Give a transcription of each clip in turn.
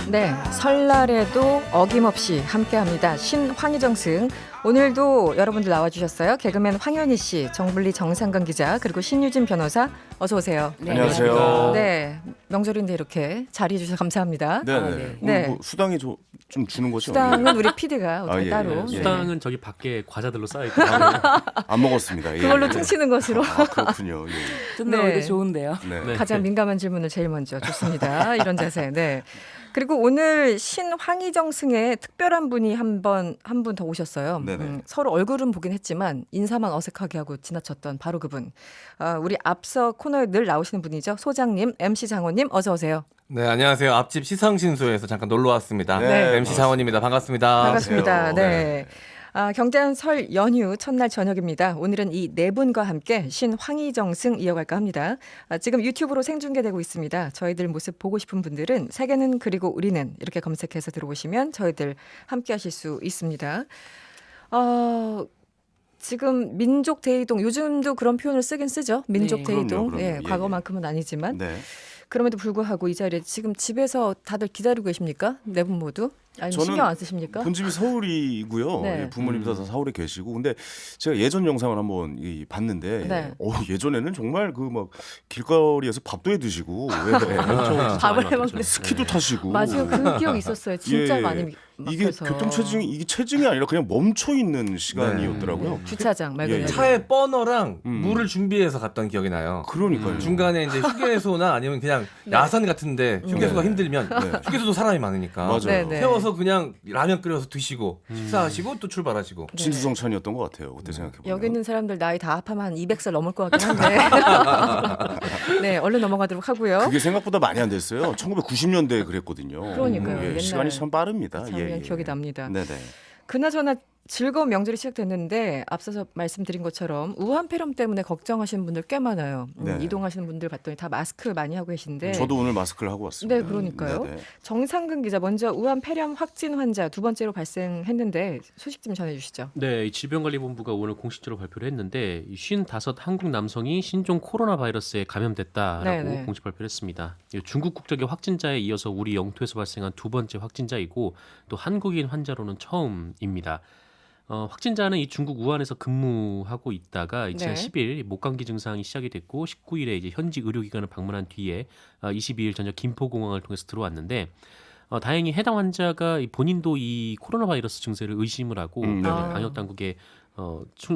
네, 설날에도 어김없이 함께합니다. 신황희정승. 오늘도 여러분들 나와주셨어요. 개그맨 황현희 씨, 정블리 정상근 기자, 그리고 신유진 변호사. 어서 오세요. 네, 안녕하세요. 네, 명절인데 이렇게 자리해 주셔서 감사합니다. 네네. 네. 네. 뭐 수당이 좀 주는 거죠? 수당은 우리 PD가 어떻게 예, 따로 예. 수당은 저기 밖에 과자들로 쌓여 있고 안 먹었습니다. 예. 그걸로 퉁치는 것으로 아, 그렇군요. 예. 듣는 네. 오히려 좋은데요. 네. 네. 가장 민감한 질문을 제일 먼저 좋습니다. 이런 자세. 네. 그리고 오늘 신황희정 승에 특별한 분이 한 분 더 오셨어요. 네네. 서로 얼굴은 보긴 했지만 인사만 어색하게 하고 지나쳤던 바로 그분. 우리 앞서 코너에 늘 나오시는 분이죠. 소장님, MC 장원님 어서 오세요. 네, 안녕하세요. 앞집 시상신소에서 잠깐 놀러 왔습니다. 네, MC 장원입니다. 반갑습니다. 반갑습니다. 안녕하세요. 네. 경대한 설 연휴 첫날 저녁입니다. 오늘은 이 네 분과 함께 신황희정승 이어갈까 합니다. 지금 유튜브로 생중계되고 있습니다. 저희들 모습 보고 싶은 분들은 세계는 그리고 우리는 이렇게 검색해서 들어오시면 저희들 함께 하실 수 있습니다. 지금 민족 대이동 요즘도 그런 표현을 쓰긴 쓰죠. 민족 네. 대이동. 그럼요. 예, 예, 과거만큼은 아니지만 네. 그럼에도 불구하고 이 자리에 지금 집에서 다들 기다리고 계십니까? 네 분 모두? 아니면 저는 신경 안 쓰십니까? 본집이 서울이고요. 네. 예, 부모님도 다 서울에 계시고. 근데 제가 예전 영상을 한번 봤는데 네. 예전에는 정말 그 막 길거리에서 밥도 해 드시고 밥을 해 먹는 스키도 타시고. 맞아요. 그 기억 있었어요. 진짜 예, 많이 이게 막혀서. 교통 체증이 이게 체증이 아니라 그냥 멈춰 있는 시간이었더라고요. 주차장 말 예, 그대로. 예. 차에 버너랑 음. 물을 준비해서 갔던 기억이 나요. 그러니까요. 중간에 이제 휴게소나 아니면 그냥 네. 야산 같은데 휴게소가 네. 힘들면 네. 휴게소도 사람이 많으니까 맞아요. 네, 네. 세워서 그냥 라면 끓여서 드시고 식사하시고 또 출발하시고. 네. 진수성찬이었던 것 같아요. 그때 생각해 보면. 여기 있는 사람들 나이 다 합하면 한 200살 넘을 것 같긴 한데. 네, 얼른 넘어가도록 하고요. 그게 생각보다 많이 안 됐어요. 1990년대에 그랬거든요. 그러니까요. 옛날 시간이 참 빠릅니다. 작년 기억이 납니다. 네네. 그나저나 즐거운 명절이 시작됐는데 앞서서 말씀드린 것처럼 우한 폐렴 때문에 걱정하시는 분들 꽤 많아요. 네. 이동하시는 분들 봤더니 다 마스크 많이 하고 계신데. 저도 오늘 마스크를 하고 왔습니다. 네, 그러니까요. 네네. 정상근 기자 먼저 우한 폐렴 확진 환자 두 번째로 발생했는데 소식 좀 전해주시죠. 네, 이 질병관리본부가 오늘 공식적으로 발표를 했는데 55 한국 남성이 신종 코로나 바이러스에 감염됐다라고 네네. 공식 발표를 했습니다. 이 중국 국적의 확진자에 이어서 우리 영토에서 발생한 두 번째 확진자이고 또 한국인 환자로는 처음입니다. 확진자는 이 중국 우한에서 근무하고 있다가 지난 네. 10일 목감기 증상이 시작이 됐고 19일에 이제 현지 의료기관을 방문한 뒤에 22일 저녁 김포공항을 통해서 들어왔는데 다행히 해당 환자가 본인도 이 코로나 바이러스 증세를 의심을 하고 네네. 방역 당국에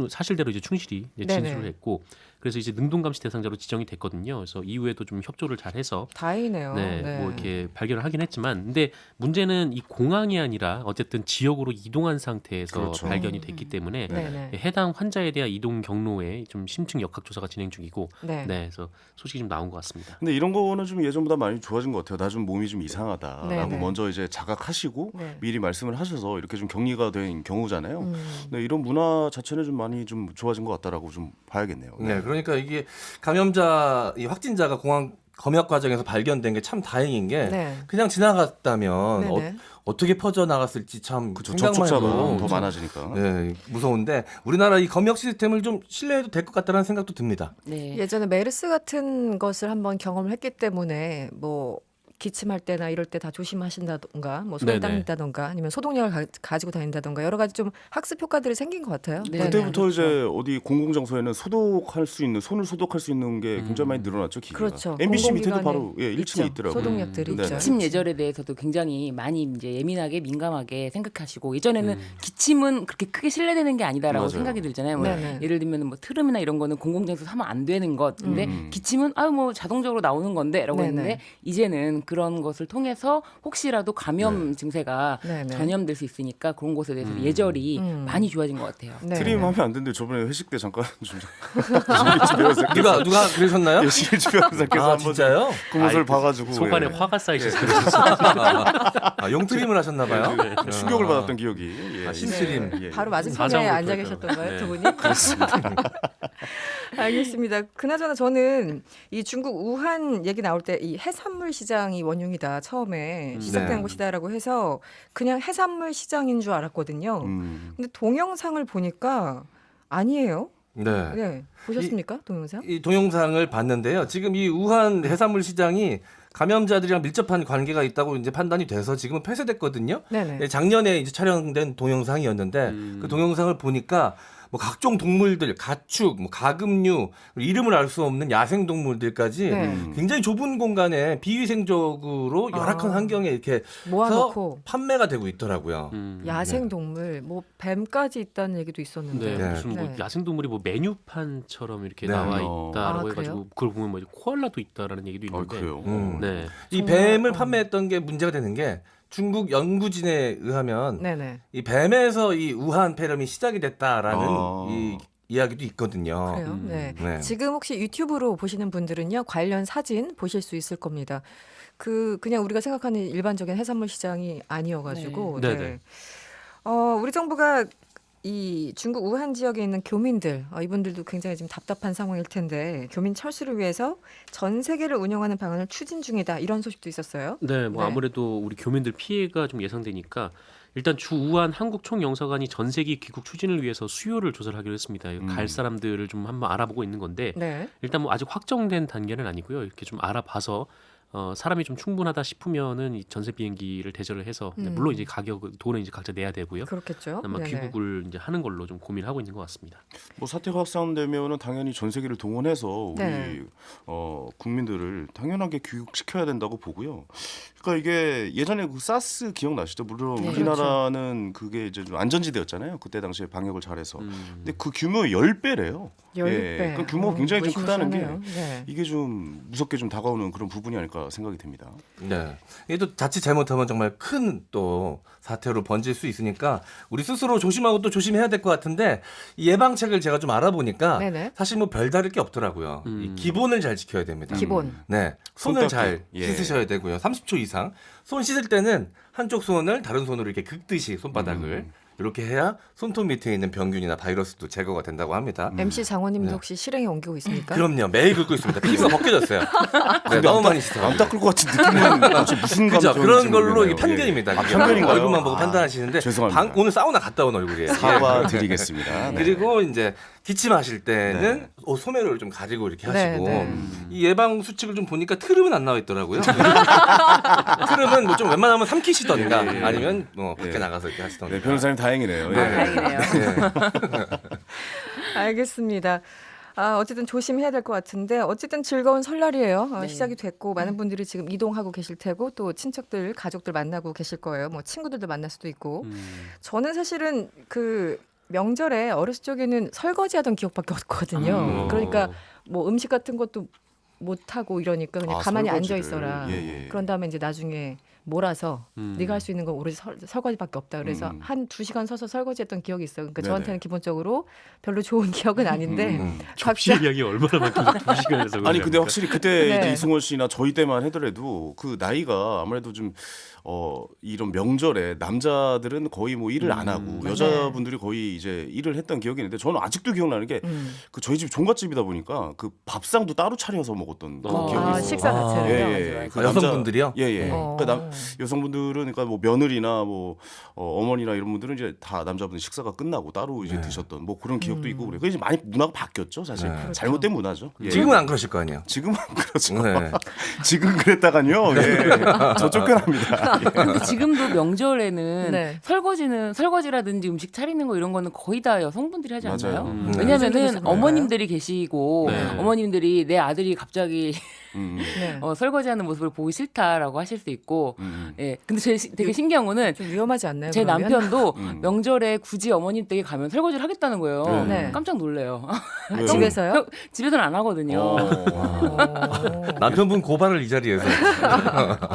사실대로 이제 충실히 이제 네네. 진술을 했고 그래서 이제 능동감시 대상자로 지정이 됐거든요. 그래서 이후에도 좀 협조를 잘해서 다행이네요. 네, 뭐 이렇게 발견을 하긴 했지만, 근데 문제는 이 공항이 아니라 어쨌든 지역으로 이동한 상태에서 그렇죠. 발견이 됐기 때문에 네네. 해당 환자에 대한 이동 경로에 좀 심층 역학 조사가 진행 중이고, 네. 네, 그래서 소식이 좀 나온 것 같습니다. 근데 이런 거는 좀 예전보다 많이 좋아진 것 같아요. 나 좀 몸이 좀 이상하다라고 네네. 먼저 이제 자각하시고 네. 미리 말씀을 하셔서 이렇게 좀 격리가 된 경우잖아요. 음. 네, 이런 문화 자체는 좀 많이 좀 좋아진 것 같다라고 좀 봐야겠네요. 네, 그러니까 이게 감염자, 이 확진자가 공항 검역 과정에서 발견된 게 참 다행인 게 네. 그냥 지나갔다면 네네. 어떻게 퍼져 나갔을지 참 그렇죠. 생각만 접촉자가 해도 더 참, 많아지니까. 네, 무서운데 우리나라 이 검역 시스템을 좀 신뢰해도 될 것 같다는 생각도 듭니다. 네. 예전에 메르스 같은 것을 한번 경험을 했기 때문에 뭐 기침할 때나 이럴 때 다 조심하신다던가 뭐 손을 네네. 닦는다던가 아니면 소독약을 가지고 다닌다던가 여러 가지 좀 학습 효과들이 생긴 것 같아요. 네. 그때부터 그렇죠. 이제 어디 공공장소에는 소독할 수 있는 손을 소독할 수 있는 게 굉장히 많이 늘어났죠. 기계가. 그렇죠. MBC 밑에도 공공기관에 바로 1층에 있죠. 있더라고요. 소독약들이 네. 있죠. 기침 예절에 대해서도 굉장히 많이 이제 예민하게 민감하게 생각하시고 예전에는 기침은 그렇게 크게 신뢰되는 게 아니다라고 맞아요. 생각이 들잖아요. 뭐 네네. 예를 들면 뭐 트름이나 이런 거는 공공장소에서 하면 안 되는 것. 근데 기침은 뭐 자동적으로 나오는 건데라고 네네. 했는데 이제는 그런 것을 통해서 혹시라도 감염 증세가 네네. 전염될 수 있으니까 그런 것에 대해서 예절이 많이 좋아진 것 같아요. 네. 트림 하면 안 되는데 저번에 회식 때 잠깐 좀 신일주 변호사께서 누가 그러셨나요? 신일주 변호사께서 아, 한번 진짜요? 그 모습을 아이, 봐가지고 속안에 예. 화가 쌓이셔서 용트림을 하셨나봐요. 충격을 받았던 기억이 예. 신트림. 예, 예. 바로 맞은편에 사장으로 앉아 표현해요. 계셨던 거예요, 네. 두 분이? 알겠습니다. 그나저나 저는 이 중국 우한 얘기 나올 때 이 해산물 시장이 원흉이다 처음에 시작된 네. 곳이다라고 해서 그냥 해산물 시장인 줄 알았거든요. 근데 동영상을 보니까 아니에요. 네. 네, 보셨습니까, 동영상? 이 동영상을 봤는데요. 지금 이 우한 해산물 시장이 감염자들이랑 밀접한 관계가 있다고 이제 판단이 돼서 지금은 폐쇄됐거든요. 네네. 네, 작년에 이제 촬영된 동영상이었는데 그 동영상을 보니까 뭐 각종 동물들, 가축, 뭐 가금류, 이름을 알 수 없는 야생 동물들까지 네. 굉장히 좁은 공간에 비위생적으로 열악한 아. 환경에 이렇게 모아놓고 판매가 되고 있더라고요. 야생 동물, 뭐 뱀까지 있다는 얘기도 있었는데. 네, 무슨 뭐 네. 야생동물이 뭐 메뉴판처럼 이렇게 네. 나와 어. 있다라고 아, 해가지고 그걸 보면 뭐 코알라도 있다라는 얘기도 아, 있는데. 그래요. 네. 이 정말, 뱀을 판매했던 게 문제가 되는 게 중국 연구진에 의하면 네네. 이 뱀에서 이 우한 폐렴이 시작이 됐다라는 아. 이 이야기도 있거든요. 그래요. 네. 네. 지금 혹시 유튜브로 보시는 분들은요 관련 사진 보실 수 있을 겁니다. 그냥 우리가 생각하는 일반적인 해산물 시장이 아니어가지고. 네. 네. 네네. 우리 정부가 이 중국 우한 지역에 있는 교민들 이분들도 굉장히 지금 답답한 상황일 텐데 교민 철수를 위해서 전 세계를 운영하는 방안을 추진 중이다 이런 소식도 있었어요. 네, 뭐 네. 아무래도 우리 교민들 피해가 좀 예상되니까 일단 주 우한 한국 총영사관이 전 세계 귀국 추진을 위해서 수요를 조사를 하기로 했습니다. 갈 사람들을 좀 한번 알아보고 있는 건데 네. 일단 뭐 아직 확정된 단계는 아니고요. 이렇게 좀 알아봐서 사람이 좀 충분하다 싶으면은 이 전세 비행기를 대절을 해서 물론 이제 돈은 이제 각자 내야 되고요. 그렇겠죠. 아마 네네. 귀국을 이제 하는 걸로 좀 고민하고 있는 것 같습니다. 뭐 사태가 확산되면은 당연히 전 세계를 동원해서 우리 네. 국민들을 당연하게 교육시켜야 된다고 보고요. 그러니까 이게 예전에 그 사스 기억나시죠? 물론 네. 우리나라는 그게 이제 좀 안전지대였잖아요. 그때 당시에 방역을 잘해서. 근데 그 규모 10배래요. 10배. 그 규모가 굉장히 좀 크다는 게 무시무시하네요. 네. 이게 좀 무섭게 좀 다가오는 그런 부분이 아닐까 생각이 됩니다. 네. 이게 또 자칫 잘못하면 정말 큰 또 사태로 번질 수 있으니까 우리 스스로 조심하고 또 조심해야 될 것 같은데 이 예방책을 제가 좀 알아보니까 네네. 사실 뭐 별다를 게 없더라고요. 이 기본을 잘 지켜야 됩니다. 기본. 네. 손을 손 잘 닦기. 예. 씻으셔야 되고요. 30초 이상. 손 씻을 때는 한쪽 손을 다른 손으로 이렇게 긁듯이 손바닥을 이렇게 해야 손톱 밑에 있는 병균이나 바이러스도 제거가 된다고 합니다. MC 장원님도 네. 혹시 실행에 옮기고 있습니까? 그럼요. 매일 긁고 있습니다. 피부가 벗겨졌어요. 네, 너무 많이 씻어요. 안 닦을 것 같은 느낌은 도대체 무슨 그죠? 감정인지 그런 걸로 모르겠네요. 이게 편견입니다. 아, 그게 편견인가요? 얼굴만 보고 아, 판단하시는데 죄송합니다. 오늘 사우나 갔다 온 얼굴이에요. 사과드리겠습니다. 네. 그리고 이제 기침하실 때는 소매를 좀 가지고 이렇게 네, 하시고 네. 이 예방 수칙을 좀 보니까 트름은 안 나와 있더라고요. 트름은 뭐 좀 웬만하면 삼키시던가 아니면 뭐 밖에 네. 나가서 이렇게 하시던가. 네, 변호사님 다행이네요. 예. 다행이네요. 알겠습니다. 어쨌든 조심해야 될 것 같은데 어쨌든 즐거운 설날이에요. 네. 시작이 됐고 많은 분들이 지금 이동하고 계실 테고 또 친척들, 가족들 만나고 계실 거예요. 뭐 친구들도 만날 수도 있고. 저는 사실은 그 명절에 어렸을 적에는 설거지하던 기억밖에 없거든요. 그러니까 뭐 음식 같은 것도 못 하고 이러니까 그냥 가만히 앉아 설거지를. 있어라. 예, 예. 그런 다음에 이제 나중에 몰아서 네가 할 수 있는 건 오로지 설거지밖에 없다. 그래서 한 2시간 서서 설거지했던 기억이 있어요. 그러니까 네네. 저한테는 기본적으로 별로 좋은 기억은 아닌데 접시 이야기 얼마나 많길래 2시간에서 아니 근데 확실히 그때 네. 이제 이승원 씨나 저희 때만 하더라도 그 나이가 아무래도 좀 이런 명절에 남자들은 거의 뭐 일을 안 하고 여자분들이 거의 이제 일을 했던 기억이 있는데 저는 아직도 기억나는 게 그 저희 집 종갓집이다 보니까 그 밥상도 따로 차려서 먹었던 그 기억이 있어요. 식사 자체를. 예. 아, 여성분들이요? 예. 어. 그러니까 여성분들은 그러니까 뭐 며느리나 뭐 어머니나 이런 분들은 이제 다 남자분들 식사가 끝나고 따로 이제 드셨던 뭐 그런 기억도 있고 그래요. 그게 이제 많이 문화가 바뀌었죠, 사실. 네. 잘못된 문화죠. 예. 지금은 안 그러실 거 아니에요. 지금은 그렇죠. 네. 지금 그랬다간요. 예. 저 쫓겨납니다. 근데 지금도 명절에는 네. 설거지라든지 음식 차리는 거 이런 거는 거의 다 여성분들이 하지 맞아요. 않나요? 무슨 왜냐면은 일이 있었나요? 어머님들이 계시고 네. 어머님들이 내 아들이 갑자기 네. 설거지하는 모습을 보기 싫다라고 하실 수 있고 음. 예. 근데 되게 신기한 거는 좀 위험하지 않나요? 제 그러면? 남편도 명절에 굳이 어머님 댁에 가면 설거지를 하겠다는 거예요. 네. 깜짝 놀래요. 왜요? 집에서요? 집에서는 안 하거든요. 남편분 고발을 이 자리에서.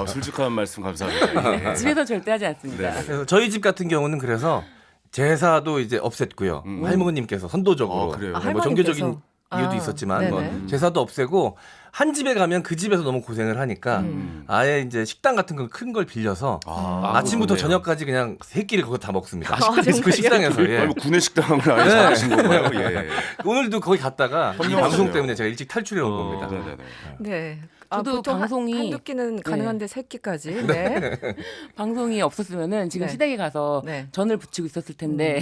솔직한 말씀 감사합니다. 예. 집에서는 절대 하지 않습니다. 네. 그래서 저희 집 같은 경우는 그래서 제사도 이제 없앴고요. 할머님께서 선도적으로 그래요? 뭐 할머니께서? 종교적인 이유도 아, 있었지만 뭐 네네. 제사도 없애고 한 집에 가면 그 집에서 너무 고생을 하니까 아예 이제 식당 같은 걸 큰 걸 빌려서 아침부터 그렇네요. 저녁까지 그냥 세 끼를 거기 다 먹습니다. 정말요? 그 식당에서. 예. 아니, 뭐 구내 식당을 아예 잡으신 건가요? 예. 오늘도 거기 갔다가 이 현명하시네요. 방송 때문에 제가 일찍 탈출해 온 겁니다. 네네네. 네. 저도 보통 방송이- 한두 끼는 가능한데 세 끼까지. 네. 방송이 없었으면은 지금 네. 시댁에 가서 네. 전을 부치고 있었을 텐데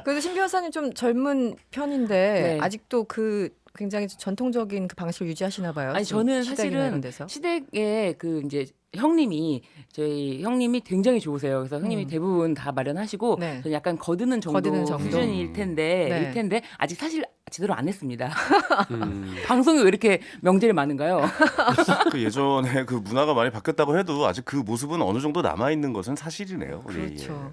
그래도 신 변호사님 좀 젊은 편인데 네. 아직도 그 굉장히 전통적인 그 방식을 유지하시나 봐요. 아니 지금 저는 시댁이나 이런 사실은 데서. 시댁에 그 이제 저희 형님이 굉장히 좋으세요. 그래서 형님이 대부분 다 마련하시고 네. 저는 약간 거드는 정도, 거드는 정도. 수준일 텐데 네. 일 텐데 아직 사실 제대로 안 했습니다. 방송이 왜 이렇게 명절이 많은가요? 그 예전에 그 문화가 많이 바뀌었다고 해도 아직 그 모습은 어느 정도 남아 있는 것은 사실이네요. 예, 예. 그렇죠.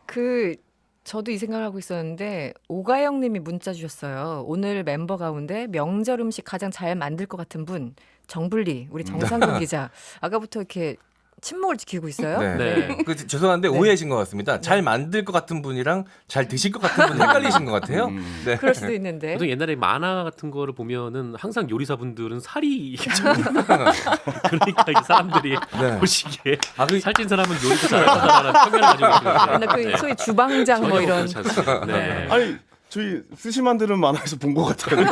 그 저도 이 생각을 하고 있었는데 오가영 님이 문자 주셨어요. 오늘 멤버 가운데 명절 음식 가장 잘 만들 것 같은 분 정블리 우리 정상근 기자. 아까부터 이렇게 침묵을 지키고 있어요. 네. 네. 그 죄송한데 네. 오해하신 것 같습니다. 잘 만들 것 같은 분이랑 잘 드실 것 같은 분 헷갈리신 것 같아요. 네. 그럴 수도 있는데. 보통 옛날에 만화 같은 거를 보면은 항상 요리사분들은 살이 그러니까 이 사람들이 네. 보시기에 아, 그 살찐 사람은 요리도 잘하다라는 편견을 가지고 계시거든요. 맨날 그 소위 주방장 뭐 전혀 이런. 그렇지 않습니다. 네. 아니 저희 스시만드는 만화에서 본 것 같아요.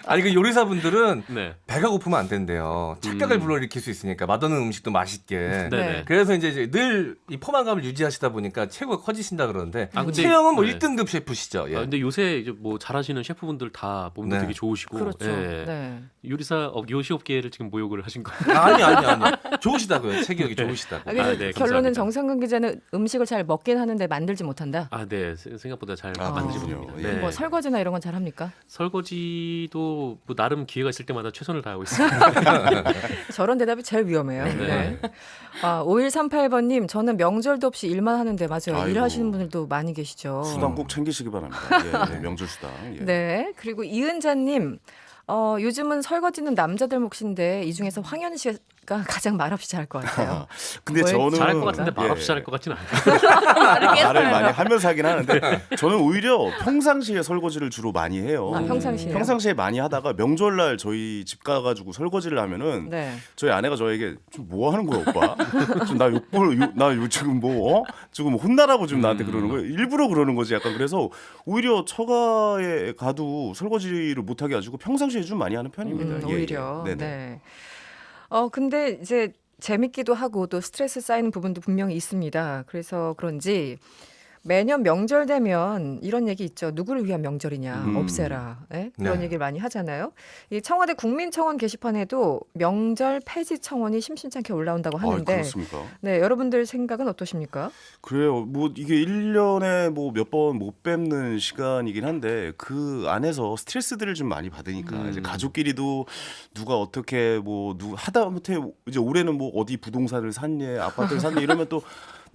아니 그 요리사분들은 네. 배가 고프면 안 된대요. 착각을 불러일으킬 수 있으니까 맛없는 음식도 맛있게. 네네. 그래서 이제 늘 이 포만감을 유지하시다 보니까 체구가 커지신다 그러는데 아, 근데- 최영은 뭐 네. 1등급 셰프시죠. 예. 아, 근데 요새 이제 뭐 잘하시는 셰프분들 다 몸도 네. 되게 좋으시고 그렇죠. 예. 네. 요시업계를 지금 모욕을 하신 거예요. 아니. 좋으시다고요. 체격이 좋으시다고. 아, 그래서 아, 네, 결론은 감사합니다. 정상근 기자는 음식을 잘 먹긴 하는데 만들지 못한다. 아, 네. 생각보다 잘 아, 만드시고 그렇군요. 있습니다. 예. 네. 뭐 설거지나 이런 건 잘 합니까? 설거지도 뭐 나름 기회가 있을 때마다 최선을 다하고 있습니다. 저런 대답이 제일 위험해요. 네. 아, 5138번님, 저는 명절도 없이 일만 하는데 맞아요. 아이고. 일하시는 분들도 많이 계시죠. 수당 꼭 챙기시기 바랍니다. 예, 명절 수당. 예. 네. 그리고 이은자님, 요즘은 설거지는 남자들 몫인데 이 중에서 황현희 씨가 가장 말없이 잘할 것 같아요. 근데 뭘 저는 잘할 것 같은데 예. 말없이 잘할 것 같지는 않아요. 말을 많이 하면서 하긴 하는데 저는 오히려 평상시에 설거지를 주로 많이 해요. 아, 평상시에요? 평상시에 많이 하다가 명절날 저희 집 가가지고 설거지를 하면은 네. 저희 아내가 저에게 좀 뭐 하는 거야 오빠? 좀 나 지금 뭐 지금 혼나라고 지금 나한테 그러는 거예요. 일부러 그러는 거지 약간. 그래서 오히려 처가에 가도 설거지를 못하게 해가지고 평상시에 좀 많이 하는 편입니다. 예, 오히려. 예. 네네. 네. 근데 이제 재밌기도 하고 또 스트레스 쌓이는 부분도 분명히 있습니다. 그래서 그런지 매년 명절 되면 이런 얘기 있죠. 누구를 위한 명절이냐, 없애라. 예? 그런 네. 얘기를 많이 하잖아요. 이 청와대 국민청원 게시판에도 명절 폐지 청원이 심심찮게 올라온다고 아, 하는데, 그렇습니까? 네, 여러분들 생각은 어떠십니까? 그래요. 뭐 이게 1년에 뭐 몇 번 못 뵙는 시간이긴 한데 그 안에서 스트레스들을 좀 많이 받으니까 이제 가족끼리도 누가 어떻게 뭐 하다못해 이제 올해는 뭐 어디 부동산을 샀니, 아파트를 샀니 이러면 또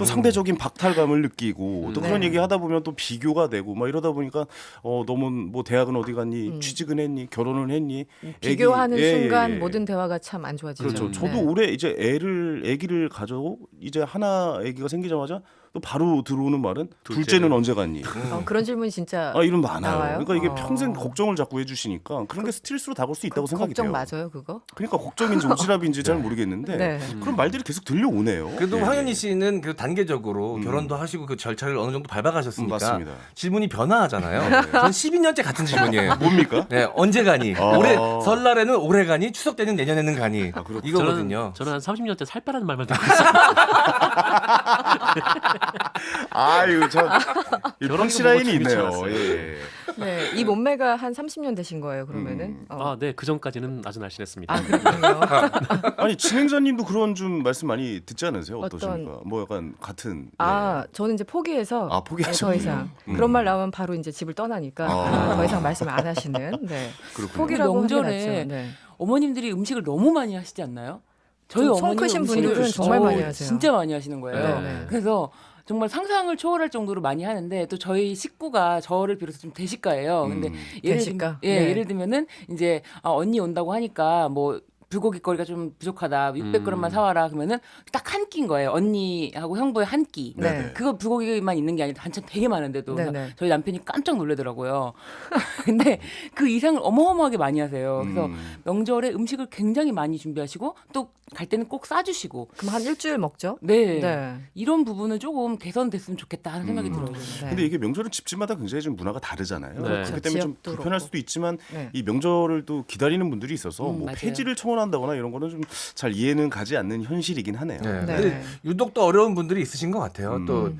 상대적인 박탈감을 느끼고 또 그런 네. 얘기 하다 보면 또 비교가 되고 막 이러다 보니까 너는 뭐 대학은 어디 갔니, 취직은 했니, 결혼은 했니, 비교하는 예, 순간 예. 모든 대화가 참 안 좋아지죠. 그렇죠. 저도 네. 올해 이제 아기를 가져고 이제 하나 아기가 생기자마자 또 바로 들어오는 말은 둘째는 언제 갔니? 그런 질문이 진짜 이런 많아요. 나와요? 그러니까 이게 어. 평생 걱정을 자꾸 해주시니까 그런 게 스트레스로 다가올 수 있다고 생각이 걱정 돼요. 맞아요, 그거? 그러니까 걱정인지 오지랖인지 잘 모르겠는데 네. 그런 말들이 계속 들려오네요. 그래도 예. 황현희 씨는 그 단계적으로 결혼도 하시고 그 절차를 어느 정도 밟아가셨으니까 맞습니다. 질문이 변화하잖아요. 전 12년째 같은 질문이에요. 뭡니까? 네, 언제 가니? 아. 올해 설날에는 올해 가니? 추석 때는 내년에는 가니? 그렇군요. 이거거든요. 저는 한 30년째 살 빼라는 말만 듣고 있어요. 아유 저 펀치라인이 보고 있네요. 재밌지 예. 네, 이 몸매가 한 30년 되신 거예요, 그러면은? 아, 네. 그 전까지는 아주 날씬했습니다. 아, 그렇군요. 아니 진행자님도 그런 좀 말씀 많이 듣지 않으세요? 어떤- 어떠십니까? 뭐 약간 같은. 아, 저는 이제 포기해서 아, 포기하셨군요. 더 이상 그런 말 나오면 바로 이제 집을 떠나니까 아. 더 이상 말씀 안 하시는. 네. 그렇군요. 포기라고 하는 게 명절에 낫죠. 네. 어머님들이 음식을 너무 많이 하시지 않나요? 저희 좀 어머님 크신 음식을 분들은 정말 많이 하세요. 진짜 많이 하시는 거예요. 네. 그래서 정말 상상을 초월할 정도로 많이 하는데 또 저희 식구가 저를 비롯해서 좀 대식가예요. 근데 대식가? 예, 네. 예를 들면은 이제 언니 온다고 하니까 뭐 불고기 거리가 좀 부족하다. 600g만 사와라. 그러면은 딱 한 끼인 거예요. 언니하고 형부의 한 끼. 네. 그거 불고기만 있는 게 아니라 반찬 되게 많은데도 네, 그래서 네. 저희 남편이 깜짝 놀라더라고요. 근데 그 이상을 어마어마하게 많이 하세요. 그래서 명절에 음식을 굉장히 많이 준비하시고 또 갈 때는 꼭 싸주시고. 그럼 한 일주일 먹죠? 네. 네. 이런 부분은 조금 개선됐으면 좋겠다 하는 생각이 들어요. 저는. 네. 근데 이게 명절은 집집마다 굉장히 좀 문화가 다르잖아요. 네. 그렇기 때문에 좀 지역도 불편할 그렇고. 수도 있지만 네. 이 명절을 또 기다리는 분들이 있어서 뭐 맞아요. 폐지를 청원한다거나 이런 거는 좀 잘 이해는 가지 않는 현실이긴 하네요. 네. 네. 근데 유독 또 어려운 분들이 있으신 것 같아요. 또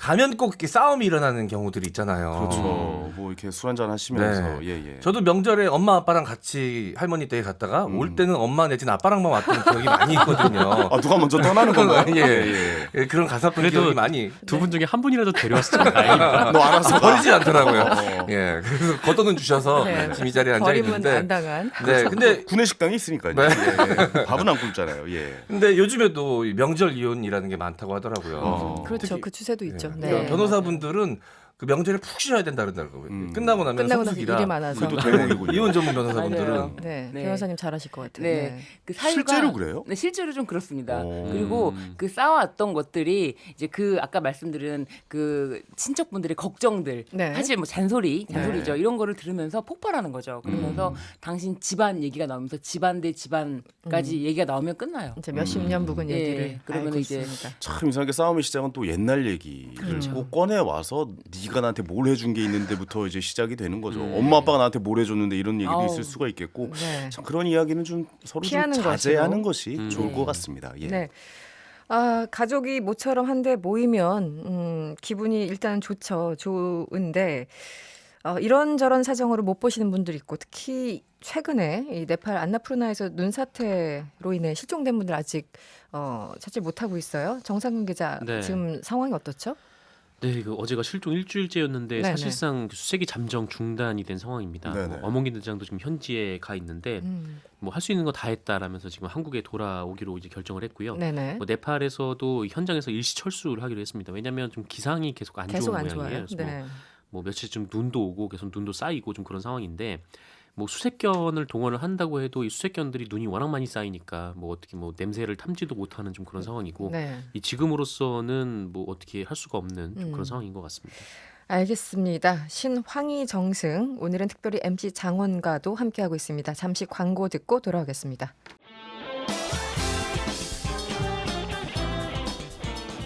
가면 꼭 이렇게 싸움이 일어나는 경우들이 있잖아요. 그렇죠. 뭐 이렇게 술 한잔 하시면서 네. 예. 저도 명절에 엄마 아빠랑 같이 할머니 댁에 갔다가 올 때는 엄마 내지는 아빠랑만 왔던 기억이 많이 있거든요. 아 누가 먼저 떠나는 건가요? 예. 예, 그런 가사픈 그래도 기억이 많이 두 분 중에 한 분이라도 데려왔으면 다행입니다. 너 알아서 버리지 않더라고요. 어. 예, 그래서 걷어는 주셔서 네. 지금 이 자리에 앉아 버림은 있는데. 안 당한. 네, 근데 구내 식당이 있으니까요. 네. 예. 밥은 안 굶잖아요. 예. 근데 요즘에도 이 명절 이혼이라는 게 많다고 하더라고요. 그렇죠. 특히- 그 추세도 있죠. 네. 네. 변호사분들은 그 명절에 푹 쉬어야 된다 그러더라고요. 끝나고 나면 끝나고 나서 성수기라. 일이 많아서. 그것도 대목이군요. 이혼 전문 변호사분들은 맞아요. 네, 네. 변호사님 잘하실 것 같아요. 네. 네. 그 사유가 실제로 그래요? 네, 실제로 좀 그렇습니다. 오. 그리고 그 쌓아왔던 것들이 이제 그 아까 말씀드린 그 친척분들의 걱정들, 네. 사실 뭐 잔소리죠. 이런 거를 들으면서 폭발하는 거죠. 그러면서 당신 집안 얘기가 나오면서 집안 대 집안까지 얘기가 나오면 끝나요. 이제 몇십 년 묵은 예, 얘기를 그러면 알고 이제 있습니다. 참 이상하게 싸움의 시작은 또 옛날 얘기를 꼭 꺼내 와서 네가 나한테 뭘 해준 게 있는데부터 이제 시작이 되는 거죠. 엄마 아빠가 나한테 뭘 해줬는데 이런 얘기도 아우. 있을 수가 있겠고 네. 참 그런 이야기는 좀 서로 좀 피하는 자제하는 것이요. 것이 좋을 것 같습니다. 예. 네. 아, 가족이 모처럼 한데 모이면 기분이 일단 좋죠. 좋은데 이런저런 사정으로 못 보시는 분들 있고 특히 최근에 이 네팔 안나푸르나에서 눈사태로 인해 실종된 분들 아직 찾지 못하고 있어요. 정상근 기자 네. 지금 상황이 어떻죠? 네, 그 어제가 실종 일주일째였는데 네네. 사실상 수색이 잠정 중단이 된 상황입니다. 네네. 뭐 어몽긴 대장도 지금 현지에 가 있는데 뭐 할 수 있는 거 다 했다라면서 지금 한국에 돌아오기로 이제 결정을 했고요. 네네. 뭐 네팔에서도 현장에서 일시 철수를 하기로 했습니다. 왜냐하면 좀 기상이 계속 안 계속 좋은 안 모양이에요. 좋아요. 그래서 네. 뭐 며칠 좀 눈도 오고 계속 눈도 쌓이고 좀 그런 상황인데 뭐 수색견을 동원을 한다고 해도 이 수색견들이 눈이 워낙 많이 쌓이니까 뭐 어떻게 뭐 냄새를 탐지도 못하는 좀 그런 상황이고 네. 이 지금으로서는 뭐 어떻게 할 수가 없는 좀 그런 상황인 것 같습니다. 알겠습니다. 신황희 정승 오늘은 특별히 MC 장원과도 함께하고 있습니다. 잠시 광고 듣고 돌아오겠습니다.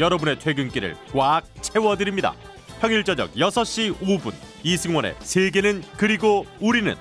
여러분의 퇴근길을 꽉 채워드립니다. 평일 저녁 6시 5분 이승원의 세계는 그리고 우리는